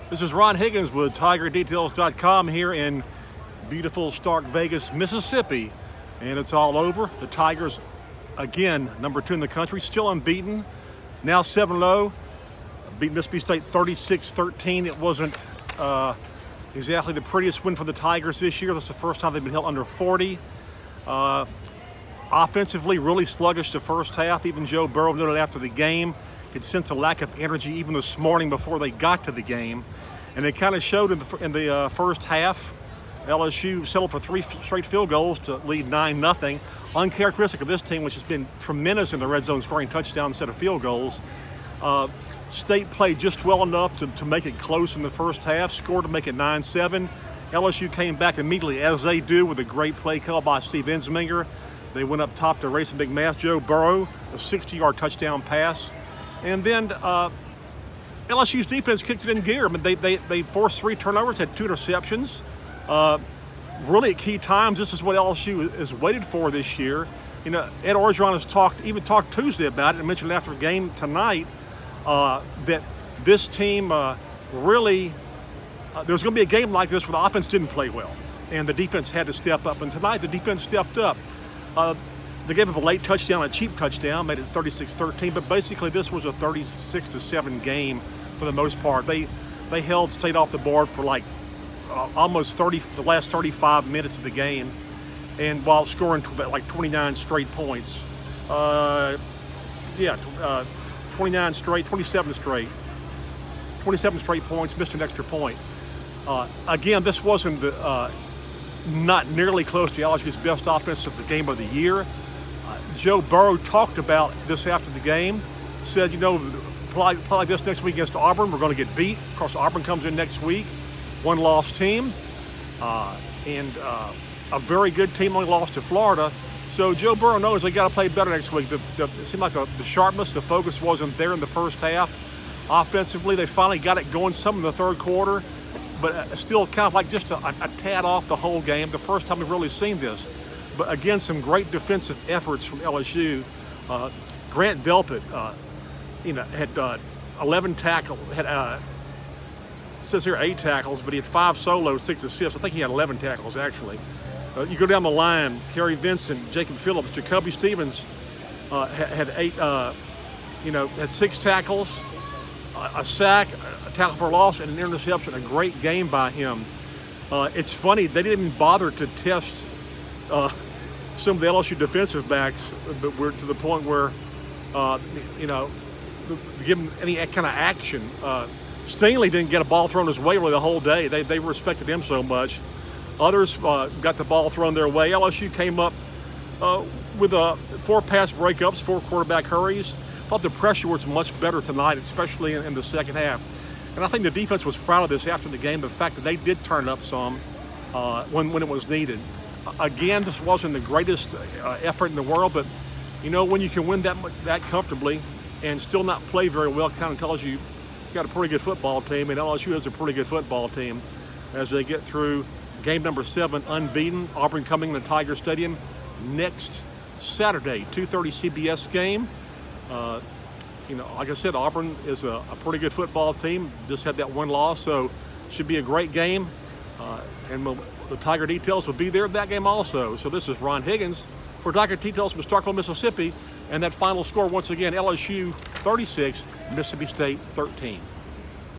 This is Ron Higgins with TigerDetails.com here in beautiful Stark Vegas, Mississippi. And it's all over. The Tigers, again, number 2 in the country, still unbeaten. Now 7-0, beat Mississippi State 36-13. It wasn't exactly the prettiest win for the Tigers this year. That's the first time they've been held under 40. Offensively, really sluggish the first half. Even Joe Burrow noted after the game, could sense a lack of energy even this morning before they got to the game. And it kind of showed in the first half. LSU settled for 3 straight field goals to lead 9-0. Uncharacteristic of this team, which has been tremendous in the red zone, scoring touchdowns instead of field goals. State played just well enough to make it close in the first half, scored to make it 9-7. LSU came back immediately, as they do, with a great play call by Steve Ensminger. They went up top to race a big match. Joe Burrow, a 60-yard touchdown pass. And then LSU's defense kicked it in gear. I mean, they forced 3 turnovers, had 2 interceptions. Really at key times, this is what LSU is waited for this year. You know, Ed Orgeron has talked Tuesday about it and mentioned after the game tonight that this team really, there's going to be a game like this where the offense didn't play well and the defense had to step up. And tonight the defense stepped up. They gave up a late touchdown, a cheap touchdown, made it 36-13, but basically this was a 36-7 game for the most part. They held State off the board for like almost the last 35 minutes of the game, and while scoring like 29 straight points. 27 straight points, missed an extra point. Again, this wasn't not nearly close to LSU's best offense of the game of the year. Joe Burrow talked about this after the game, said, you know, play like this next week against Auburn, we're going to get beat. Of course, Auburn comes in next week, 1-loss team, and a very good team, only lost to Florida. So Joe Burrow knows they got to play better next week. It seemed like the sharpness, the focus wasn't there in the first half. Offensively, they finally got it going some in the third quarter, but still kind of like just a tad off the whole game. The first time we've really seen this. But again, some great defensive efforts from LSU. Grant Delpit, had 11 tackles. It says here 8 tackles, but he had 5 solos, 6 assists. I think he had 11 tackles actually. You go down the line: Kerry Vincent, Jacob Phillips, Jacoby Stevens had 8. Had 6 tackles, a sack, a tackle for loss, and an interception. A great game by him. It's funny, they didn't even bother to test some of the LSU defensive backs, but we're to the point where, to give them any kind of action. Stingley didn't get a ball thrown his way really the whole day. They respected him so much. Others got the ball thrown their way. LSU came up with 4 pass breakups, 4 quarterback hurries. Thought the pressure was much better tonight, especially in the second half. And I think the defense was proud of this after the game, the fact that they did turn up some when it was needed. Again, this wasn't the greatest effort in the world, but when you can win that comfortably and still not play very well, it kind of tells you got a pretty good football team, and LSU has a pretty good football team as they get through game number 7 unbeaten. Auburn coming to Tiger Stadium next Saturday, 2:30 CBS game. Like I said, Auburn is a pretty good football team. Just had that 1 loss, so should be a great game. And the Tiger Details will be there at that game also. So this is Ron Higgins for Tiger Details from Starkville, Mississippi. And that final score, once again, LSU 36, Mississippi State 13.